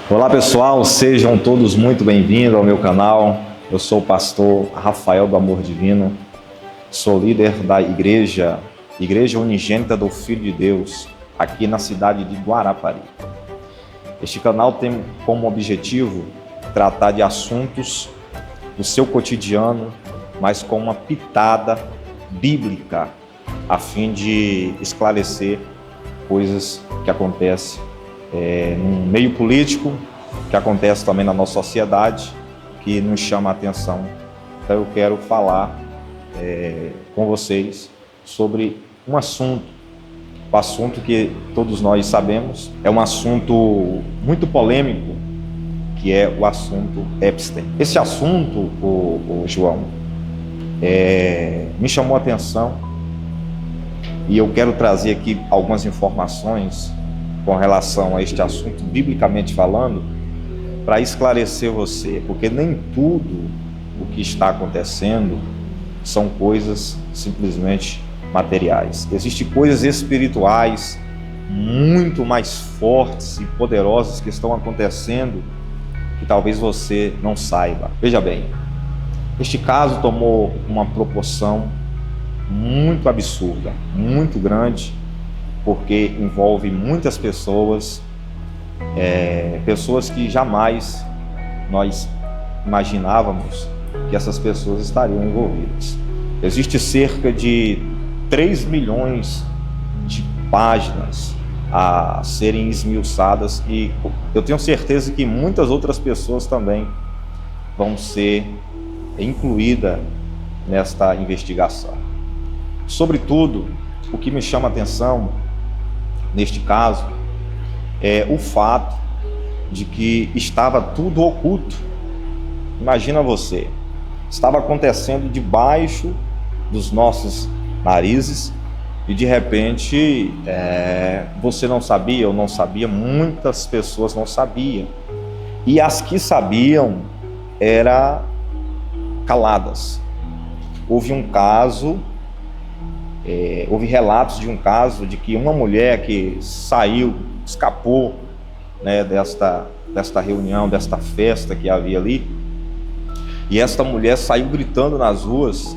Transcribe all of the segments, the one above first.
Olá pessoal, sejam todos muito bem-vindos ao meu canal. Eu sou o pastor Rafael do Amor Divino, sou líder da Igreja Unigênita do Filho de Deus, aqui na cidade de Guarapari. Este canal tem como objetivo tratar de assuntos do seu cotidiano, mas com uma pitada bíblica, a fim de esclarecer coisas que acontecem no meio político, que acontece também na nossa sociedade, que nos chama a atenção. Então eu quero falar com vocês sobre um assunto, o assunto que todos nós sabemos, é um assunto muito polêmico, que é o assunto Epstein. Esse assunto, João, me chamou a atenção e eu quero trazer aqui algumas informações com relação a este assunto, biblicamente falando, para esclarecer você, porque nem tudo o que está acontecendo são coisas simplesmente materiais. Existem coisas espirituais muito mais fortes e poderosas que estão acontecendo que talvez você não saiba. Veja bem, este caso tomou uma proporção muito absurda, muito grande, porque envolve muitas pessoas, pessoas que jamais nós imaginávamos que essas pessoas estariam envolvidas. Existe cerca de 3 milhões de páginas a serem esmiuçadas e eu tenho certeza que muitas outras pessoas também vão ser incluídas nesta investigação. Sobretudo, o que me chama a atenção neste caso é o fato de que estava tudo oculto. Imagina você, estava acontecendo debaixo dos nossos narizes e de repente você não sabia, eu não sabia, muitas pessoas não sabiam. E as que sabiam eram caladas. Houve um caso, houve relatos de um caso de que uma mulher que saiu, escapou, desta reunião, desta festa que havia ali, e esta mulher saiu gritando nas ruas.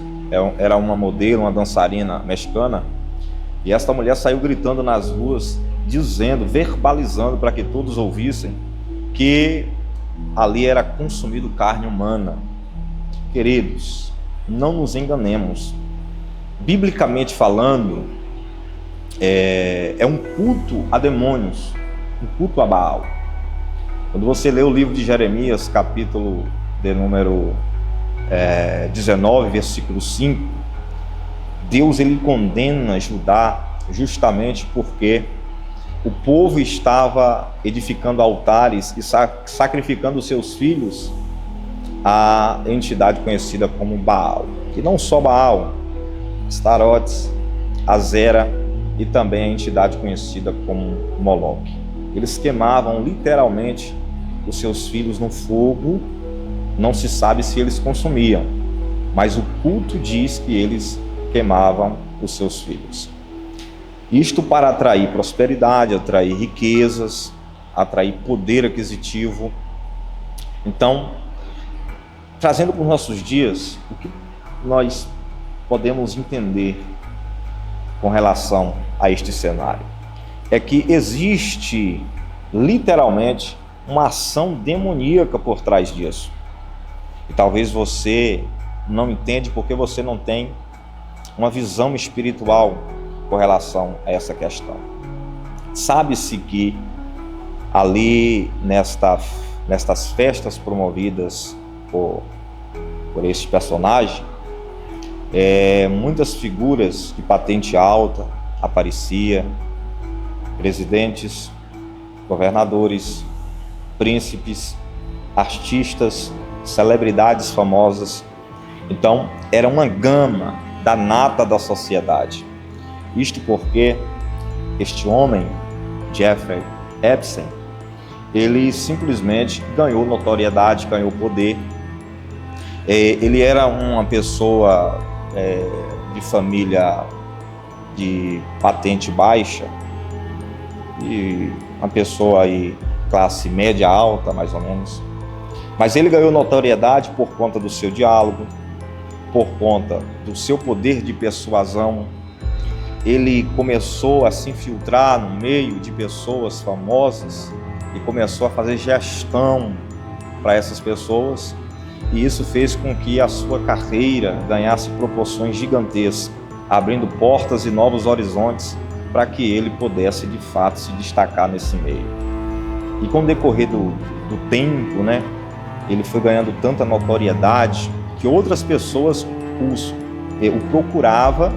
Era uma modelo, uma dançarina mexicana, e esta mulher saiu gritando nas ruas, dizendo, verbalizando para que todos ouvissem, que ali era consumido carne humana. Queridos, não nos enganemos. Biblicamente falando, é um culto a demônios, um culto a Baal. Quando você lê o livro de Jeremias, capítulo de número 19, versículo 5, Deus ele condena Judá justamente porque o povo estava edificando altares e sacrificando seus filhos à entidade conhecida como Baal. E não só Baal, Astarotes, Azera e também a entidade conhecida como Moloque. Eles queimavam literalmente os seus filhos no fogo. Não se sabe se eles consumiam, mas o culto diz que eles queimavam os seus filhos. Isto para atrair prosperidade, atrair riquezas, atrair poder aquisitivo. Então, trazendo para os nossos dias, o que nós podemos entender com relação a este cenário é que existe literalmente uma ação demoníaca por trás disso. E talvez você não entende porque você não tem uma visão espiritual com relação a essa questão. Sabe-se que ali nestas festas promovidas por este personagem, muitas figuras de patente alta apareciam, presidentes, governadores, príncipes, artistas, celebridades famosas. Então era uma gama da nata da sociedade. Isto porque este homem, Jeffrey Epstein, ele simplesmente ganhou notoriedade, ganhou poder. Ele era uma pessoa de família de patente baixa e uma pessoa aí classe média alta, mais ou menos. Mas ele ganhou notoriedade por conta do seu diálogo, por conta do seu poder de persuasão. Ele começou a se infiltrar no meio de pessoas famosas e começou a fazer gestão para essas pessoas, e isso fez com que a sua carreira ganhasse proporções gigantescas, abrindo portas e novos horizontes para que ele pudesse de fato se destacar nesse meio. E com o decorrer do tempo, ele foi ganhando tanta notoriedade que outras pessoas o procuravam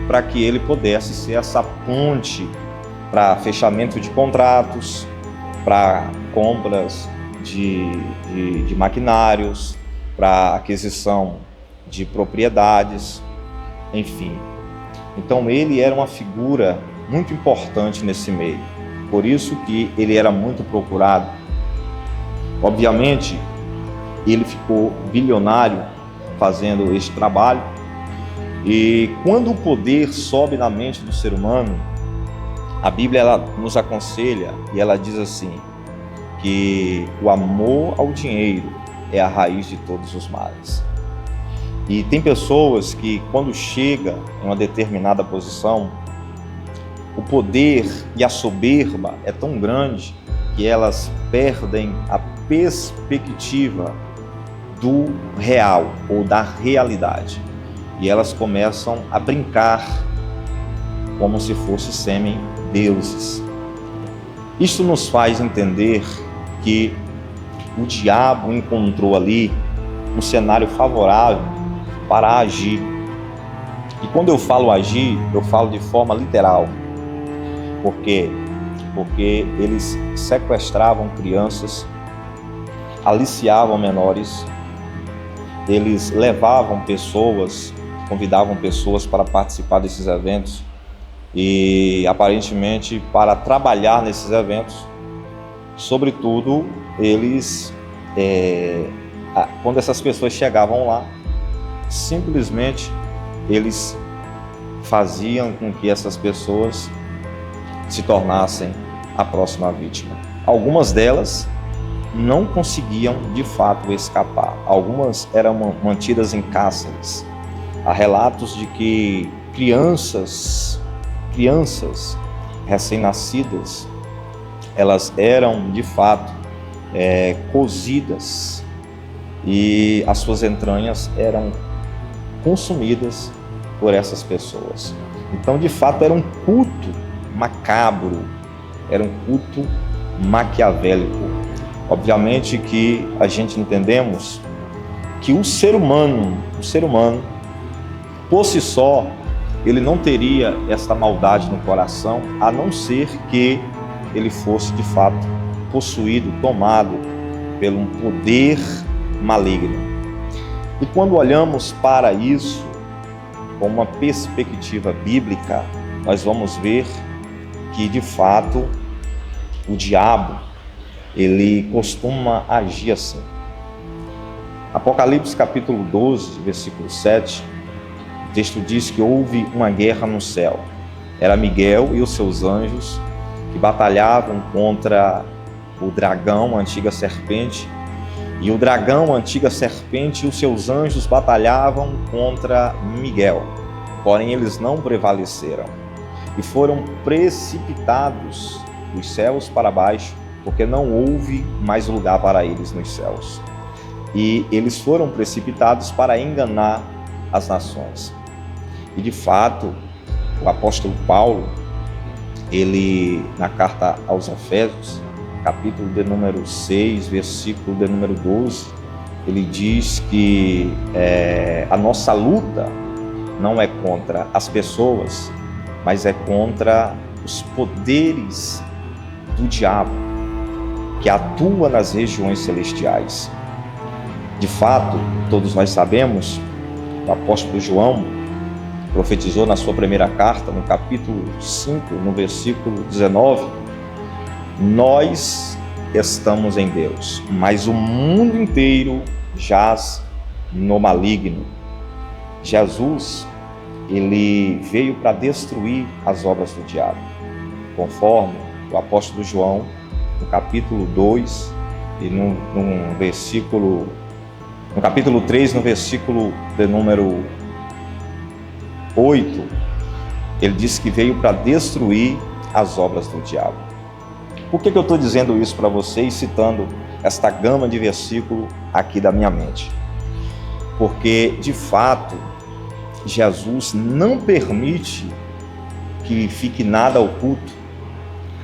para que ele pudesse ser essa ponte para fechamento de contratos, para compras de maquinários, para aquisição de propriedades, enfim. Então ele era uma figura muito importante nesse meio, por isso que ele era muito procurado. Obviamente, ele ficou bilionário fazendo esse trabalho, e quando o poder sobe na mente do ser humano, a Bíblia ela nos aconselha e ela diz assim, que o amor ao dinheiro é a raiz de todos os males. E tem pessoas que, quando chega em uma determinada posição, o poder e a soberba é tão grande que elas perdem a perspectiva do real ou da realidade. E elas começam a brincar como se fossem semi-deuses. Isso nos faz entender que o diabo encontrou ali um cenário favorável para agir. E quando eu falo agir, eu falo de forma literal. Por quê? Porque eles sequestravam crianças, aliciavam menores, eles levavam pessoas, convidavam pessoas para participar desses eventos e aparentemente para trabalhar nesses eventos. Sobretudo, eles, quando essas pessoas chegavam lá, simplesmente eles faziam com que essas pessoas se tornassem a próxima vítima. Algumas delas não conseguiam de fato escapar. Algumas eram mantidas em cárceres. Há relatos de que crianças recém-nascidas, elas eram de fato cozidas e as suas entranhas eram consumidas por essas pessoas. Então, de fato, era um culto macabro, era um culto maquiavélico. Obviamente que a gente entendemos que o ser humano, por si só, ele não teria essa maldade no coração, a não ser que ele fosse de fato possuído, tomado por um poder maligno. E quando olhamos para isso com uma perspectiva bíblica, nós vamos ver que de fato o diabo ele costuma agir assim. Apocalipse capítulo 12, versículo 7, o texto diz que houve uma guerra no céu. Era Miguel e os seus anjos que batalhavam contra o dragão, a antiga serpente, e o dragão, a antiga serpente, e os seus anjos batalhavam contra Miguel. Porém, eles não prevaleceram e foram precipitados dos céus para baixo, porque não houve mais lugar para eles nos céus. E eles foram precipitados para enganar as nações. E de fato, o apóstolo Paulo, ele, na carta aos Efésios, capítulo de número 6, versículo de número 12, ele diz que a nossa luta não é contra as pessoas, mas é contra os poderes do diabo, que atua nas regiões celestiais. De fato, todos nós sabemos, o apóstolo João profetizou na sua primeira carta, no capítulo 5, no versículo 19, nós estamos em Deus, mas o mundo inteiro jaz no maligno. Jesus, ele veio para destruir as obras do diabo, conforme o apóstolo João no capítulo 2 e no capítulo 3, no versículo de número 8, ele diz que veio para destruir as obras do diabo. Por que eu estou dizendo isso para vocês, citando esta gama de versículo aqui da minha mente? Porque, de fato, Jesus não permite que fique nada oculto.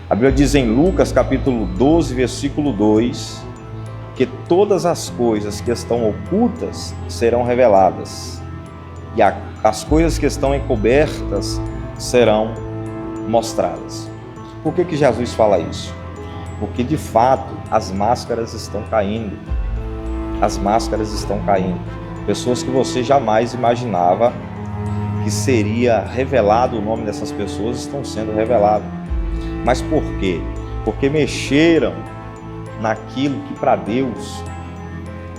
A Bíblia diz em Lucas capítulo 12, versículo 2, que todas as coisas que estão ocultas serão reveladas, e as coisas que estão encobertas serão mostradas. Por que Jesus fala isso? Porque, de fato, as máscaras estão caindo. As máscaras estão caindo. Pessoas que você jamais imaginava que seria revelado o nome dessas pessoas estão sendo revelados. Mas por quê? Porque mexeram naquilo que para Deus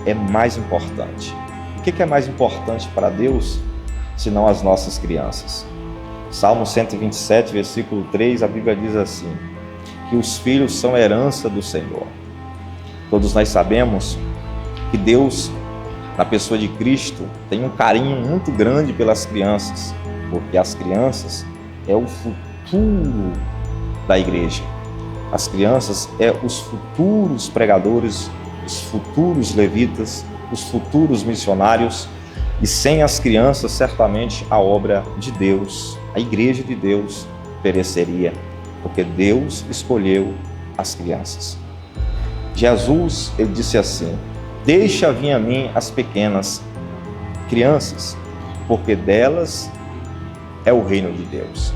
é mais importante. O que é mais importante para Deus, senão as nossas crianças? Salmo 127, versículo 3, a Bíblia diz assim, que os filhos são herança do Senhor. Todos nós sabemos que Deus, na pessoa de Cristo, tem um carinho muito grande pelas crianças, porque as crianças é o futuro da igreja. As crianças é os futuros pregadores, os futuros levitas, os futuros missionários, e sem as crianças, certamente a obra de Deus, a igreja de Deus, pereceria, porque Deus escolheu as crianças. Jesus, ele disse assim, deixa vir a mim as pequenas crianças, porque delas é o reino de Deus.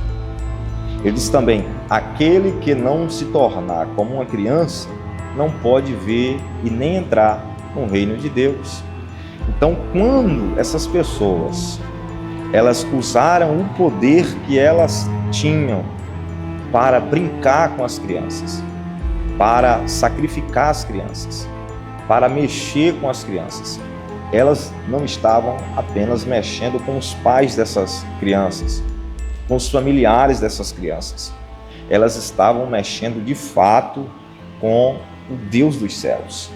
Ele diz também, aquele que não se tornar como uma criança, não pode ver e nem entrar no reino de Deus. Então, quando essas pessoas, elas usaram o poder que elas tinham para brincar com as crianças, para sacrificar as crianças, para mexer com as crianças, elas não estavam apenas mexendo com os pais dessas crianças, com os familiares dessas crianças. Elas estavam mexendo de fato com o Deus dos céus,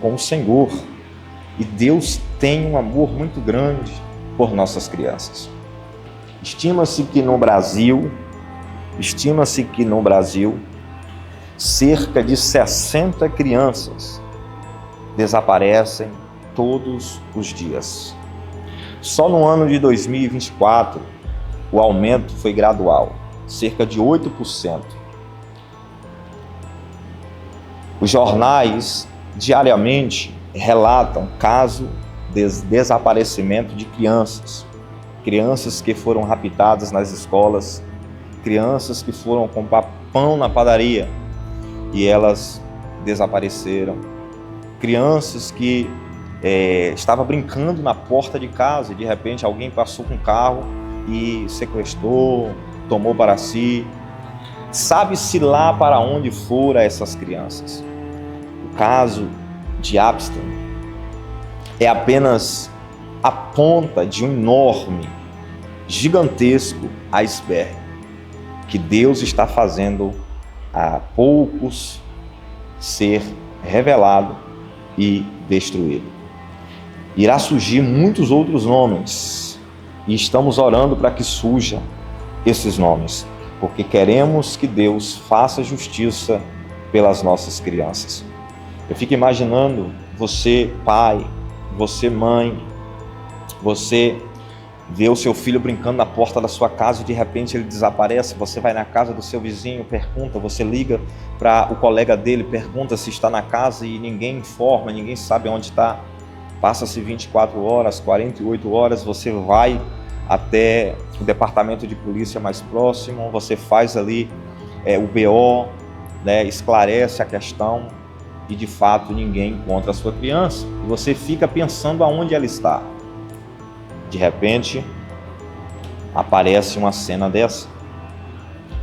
com o Senhor. E Deus tem um amor muito grande por nossas crianças. Estima-se que no Brasil, cerca de 60 crianças desaparecem todos os dias. Só no ano de 2024, o aumento foi gradual, cerca de 8%. Os jornais diariamente relatam casos de desaparecimento de crianças que foram raptadas nas escolas, crianças que foram comprar pão na padaria e elas desapareceram, crianças que estavam brincando na porta de casa e de repente alguém passou com um carro e sequestrou, tomou para si. Sabe-se lá para onde foram essas crianças. O caso de Abstam é apenas a ponta de um enorme, gigantesco iceberg que Deus está fazendo a poucos ser revelado e destruído. Irá surgir muitos outros nomes e estamos orando para que surjam esses nomes, porque queremos que Deus faça justiça pelas nossas crianças. Eu fico imaginando você, pai, você, mãe, você vê o seu filho brincando na porta da sua casa e de repente ele desaparece, você vai na casa do seu vizinho, pergunta, você liga para o colega dele, pergunta se está na casa e ninguém informa, ninguém sabe onde está. Passa-se 24 horas, 48 horas, você vai até o departamento de polícia mais próximo, você faz ali o BO, né, esclarece a questão e de fato ninguém encontra a sua criança. E você fica pensando aonde ela está. De repente, aparece uma cena dessa.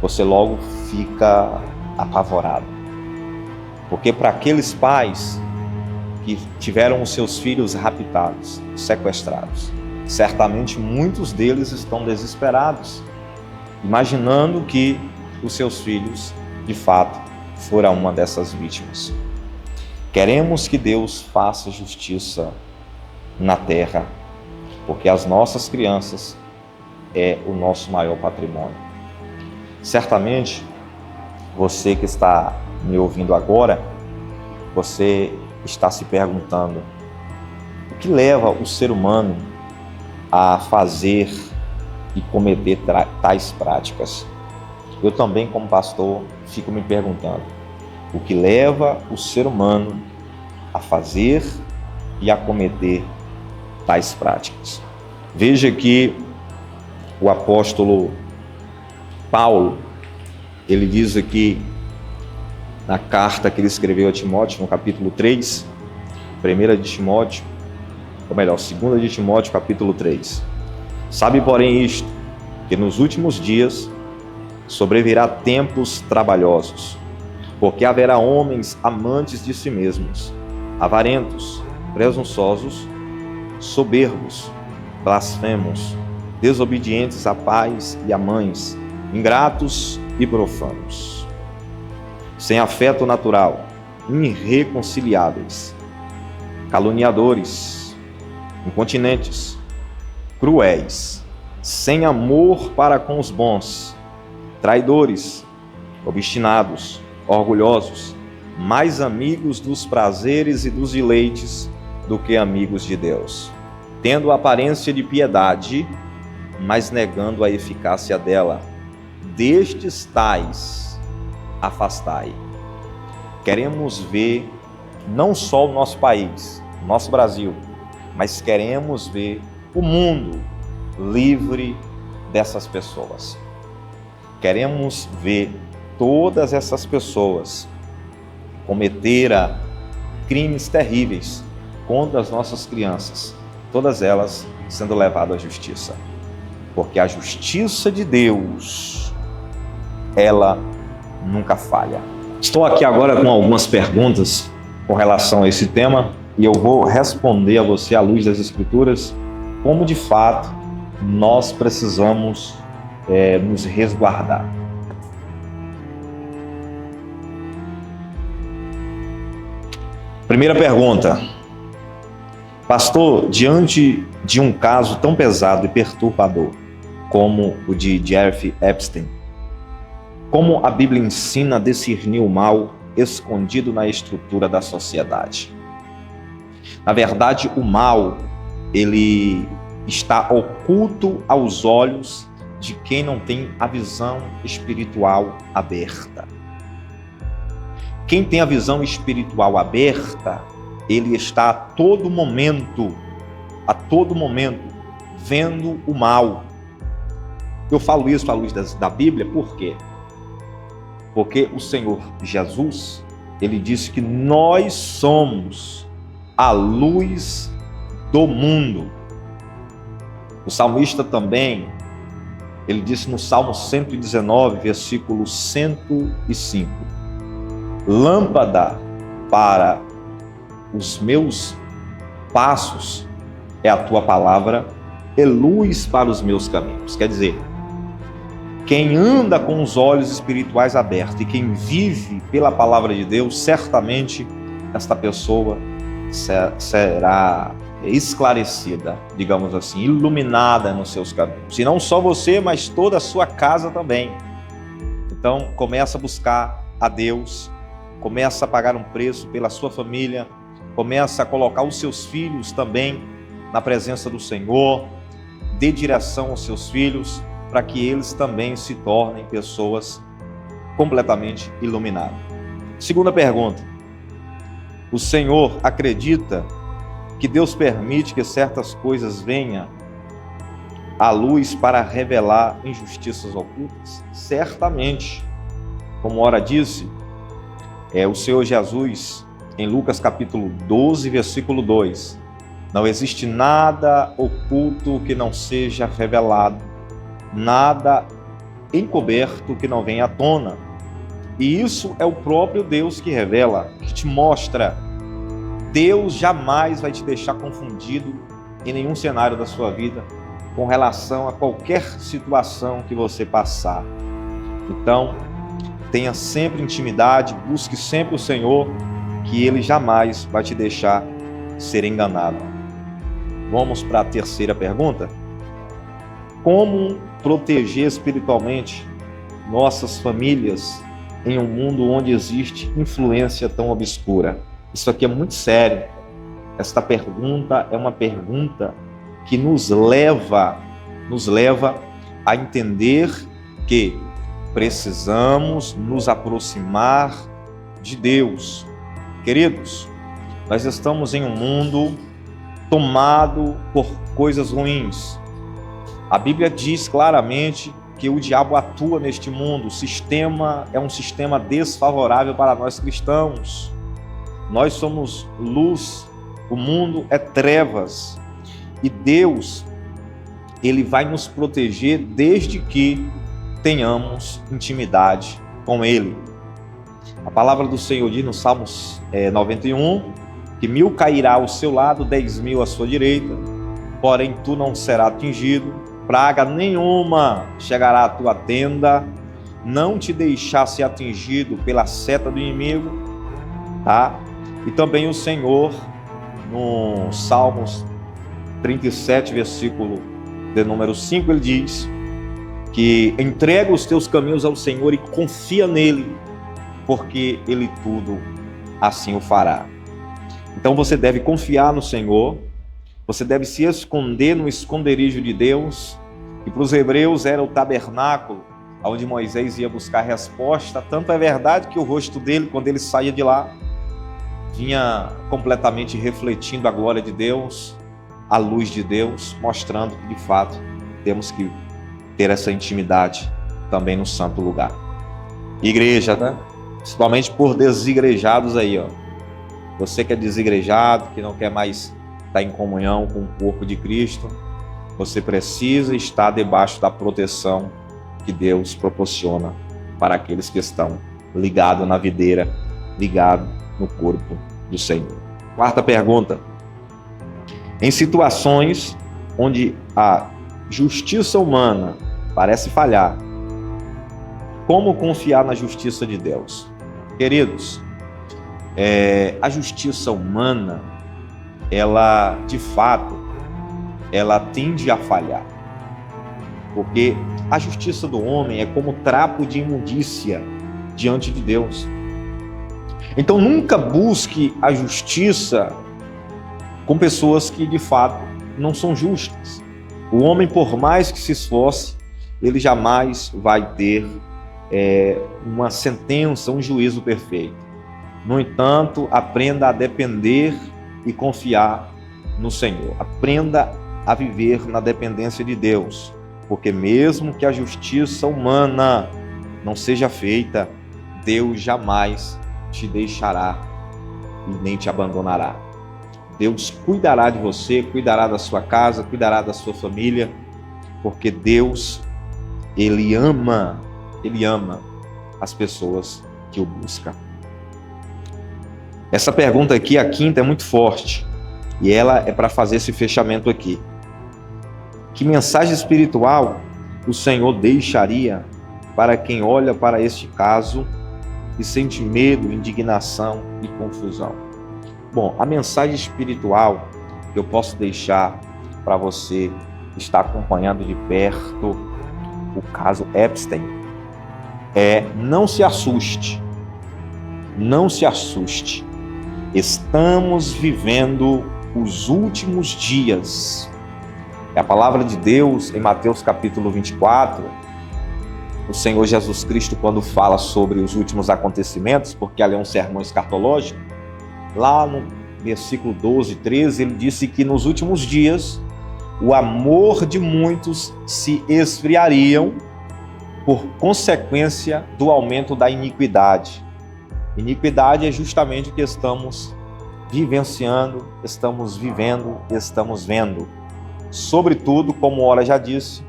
Você logo fica apavorado. Porque para aqueles pais que tiveram os seus filhos raptados, sequestrados, certamente muitos deles estão desesperados, imaginando que os seus filhos, de fato, fora uma dessas vítimas. Queremos que Deus faça justiça na terra, porque as nossas crianças é o nosso maior patrimônio. Certamente, você que está me ouvindo agora, você está se perguntando: o que leva o ser humano a fazer e cometer tais práticas? Eu também, como pastor, fico me perguntando: o que leva o ser humano a fazer e a cometer tais práticas? Veja que o apóstolo Paulo, ele diz aqui na carta que ele escreveu a Timóteo, no capítulo 3, 2 de Timóteo, capítulo 3. Sabe, porém, isto, que nos últimos dias sobrevirá tempos trabalhosos, porque haverá homens amantes de si mesmos, avarentos, presunçosos, soberbos, blasfemos, desobedientes a pais e a mães, ingratos e profanos, sem afeto natural, irreconciliáveis, caluniadores, incontinentes, cruéis, sem amor para com os bons, traidores, obstinados, orgulhosos, mais amigos dos prazeres e dos deleites do que amigos de Deus, tendo aparência de piedade, mas negando a eficácia dela. Destes tais afastai. Queremos ver não só o nosso país, o nosso Brasil, mas queremos ver o mundo livre dessas pessoas. Queremos ver todas essas pessoas que cometeram crimes terríveis contra as nossas crianças, todas elas sendo levadas à justiça. Porque a justiça de Deus, ela nunca falha. Estou aqui agora com algumas perguntas com relação a esse tema e eu vou responder a você à luz das Escrituras como de fato nós precisamos nos resguardar. Primeira pergunta: pastor, diante de um caso tão pesado e perturbador como o de Jeffrey Epstein, como a Bíblia ensina a discernir o mal escondido na estrutura da sociedade? Na verdade, o mal, ele está oculto aos olhos de quem não tem a visão espiritual aberta. Quem tem a visão espiritual aberta, ele está a todo momento, vendo o mal. Eu falo isso à luz da Bíblia, por quê? Porque o Senhor Jesus, ele disse que nós somos a luz do mundo. O salmista também, ele disse no Salmo 119, versículo 105, lâmpada para os meus passos é a tua palavra e luz para os meus caminhos. Quer dizer, quem anda com os olhos espirituais abertos e quem vive pela palavra de Deus, certamente esta pessoa será esclarecida, digamos assim, iluminada nos seus caminhos. E não só você, mas toda a sua casa também. Então, começa a buscar a Deus, começa a pagar um preço pela sua família, começa a colocar os seus filhos também na presença do Senhor, dê direção aos seus filhos, para que eles também se tornem pessoas completamente iluminadas. Segunda pergunta: o Senhor acredita que Deus permite que certas coisas venham à luz para revelar injustiças ocultas? Certamente. Como ora disse o Senhor Jesus em Lucas capítulo 12, versículo 2, não existe nada oculto que não seja revelado, nada encoberto que não venha à tona. E isso é o próprio Deus que revela, que te mostra. Deus jamais vai te deixar confundido em nenhum cenário da sua vida com relação a qualquer situação que você passar. Então, tenha sempre intimidade, busque sempre o Senhor, que Ele jamais vai te deixar ser enganado. Vamos para a terceira pergunta. Como proteger espiritualmente nossas famílias em um mundo onde existe influência tão obscura? Isso aqui é muito sério. Esta pergunta é uma pergunta que nos leva a entender que precisamos nos aproximar de Deus. Queridos, nós estamos em um mundo tomado por coisas ruins. A Bíblia diz claramente que o diabo atua neste mundo. O sistema é um sistema desfavorável para nós cristãos. Nós somos luz, o mundo é trevas. E Deus, Ele vai nos proteger desde que tenhamos intimidade com Ele. A palavra do Senhor diz no Salmos 91, que 1000 cairá ao seu lado, 10.000 à sua direita, porém tu não serás atingido, praga nenhuma chegará à tua tenda, não te deixasse atingido pela seta do inimigo, tá? E também o Senhor, no Salmos 37, versículo de número 5, ele diz que entrega os teus caminhos ao Senhor e confia nele, porque ele tudo assim o fará. Então você deve confiar no Senhor, você deve se esconder no esconderijo de Deus, que para os hebreus era o tabernáculo, onde Moisés ia buscar resposta. Tanto é verdade que o rosto dele, quando ele saía de lá, vinha completamente refletindo a glória de Deus, a luz de Deus, mostrando que de fato temos que ter essa intimidade também no santo lugar. Igreja, né? Principalmente por desigrejados aí, ó. Você que é desigrejado, que não quer mais estar em comunhão com o corpo de Cristo, você precisa estar debaixo da proteção que Deus proporciona para aqueles que estão ligados na videira, ligados no corpo do Senhor. Quarta pergunta. Em situações onde a justiça humana parece falhar, como confiar na justiça de Deus? Queridos, a justiça humana, ela, de fato, ela tende a falhar. Porque a justiça do homem é como trapo de imundícia diante de Deus. Então nunca busque a justiça com pessoas que, de fato, não são justas. O homem, por mais que se esforce, ele jamais vai ter uma sentença, um juízo perfeito. No entanto, aprenda a depender e confiar no Senhor. Aprenda a viver na dependência de Deus, porque mesmo que a justiça humana não seja feita, Deus jamais te deixará e nem te abandonará. Deus cuidará de você, cuidará da sua casa, cuidará da sua família, porque Deus, Ele ama as pessoas que o buscam. Essa pergunta aqui, a quinta, é muito forte, e ela é para fazer esse fechamento aqui. Que mensagem espiritual o Senhor deixaria para quem olha para este caso e sente medo, indignação e confusão? Bom, a mensagem espiritual que eu posso deixar para você que está acompanhando de perto o caso Epstein é: não se assuste, não se assuste. Estamos vivendo os últimos dias. É a palavra de Deus em Mateus capítulo 24. O Senhor Jesus Cristo, quando fala sobre os últimos acontecimentos, porque ali é um sermão escatológico, lá no versículo 12, 13, ele disse que nos últimos dias o amor de muitos se esfriariam por consequência do aumento da iniquidade. Iniquidade é justamente o que estamos vivenciando, estamos vivendo, estamos vendo. Sobretudo, como ora já disse,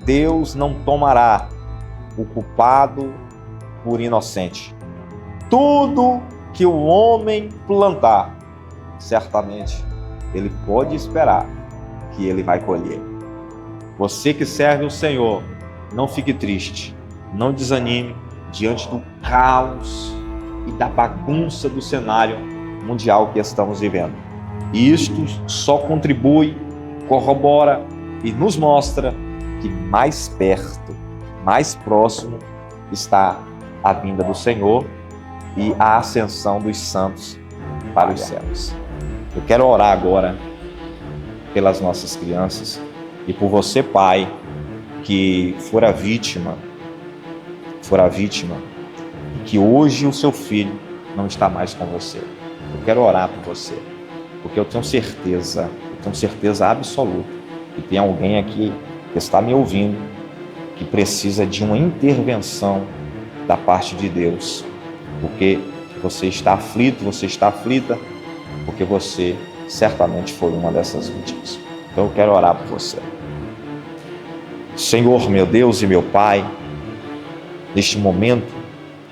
Deus não tomará o culpado por inocente. Tudo que o homem plantar, certamente ele pode esperar que ele vai colher. Você que serve o Senhor, não fique triste, não desanime diante do caos e da bagunça do cenário mundial que estamos vivendo. E isto só contribui, corrobora e nos mostra que mais perto, mais próximo está a vinda do Senhor e a ascensão dos santos para os céus. Eu quero orar agora pelas nossas crianças e por você, pai, que fora vítima, e que hoje o seu filho não está mais com você. Eu quero orar por você, porque eu tenho certeza absoluta que tem alguém aqui que está me ouvindo, que precisa de uma intervenção da parte de Deus, porque você está aflito, você está aflita, porque você certamente foi uma dessas vítimas. Então eu quero orar por você. Senhor, meu Deus e meu Pai, neste momento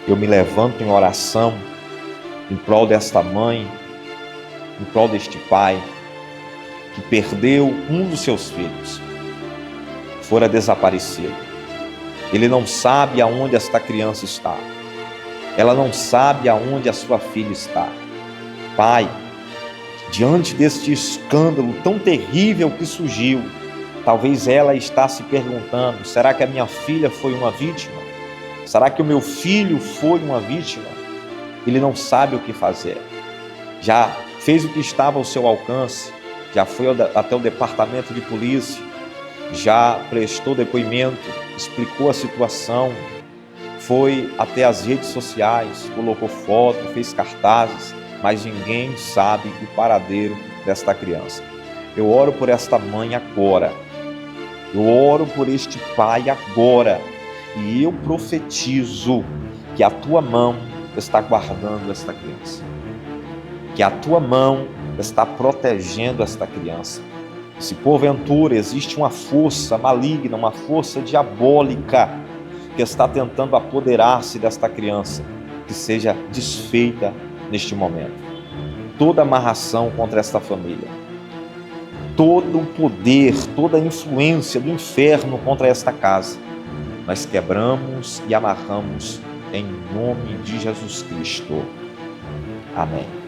eu me levanto em oração em prol desta mãe, em prol deste pai que perdeu um dos seus filhos, fora desaparecido. Ele não sabe aonde esta criança está. Ela não sabe aonde a sua filha está. Pai, diante deste escândalo tão terrível que surgiu, talvez ela está se perguntando: será que a minha filha foi uma vítima? Será que o meu filho foi uma vítima? Ele não sabe o que fazer. Já fez o que estava ao seu alcance, já foi até o departamento de polícia, já prestou depoimento, explicou a situação, foi até as redes sociais, colocou foto, fez cartazes, mas ninguém sabe o paradeiro desta criança. Eu oro por esta mãe agora, eu oro por este pai agora, e eu profetizo que a tua mão está guardando esta criança, que a tua mão está protegendo esta criança. Se porventura existe uma força maligna, uma força diabólica que está tentando apoderar-se desta criança, que seja desfeita neste momento. Toda amarração contra esta família, todo o poder, toda a influência do inferno contra esta casa, nós quebramos e amarramos em nome de Jesus Cristo. Amém.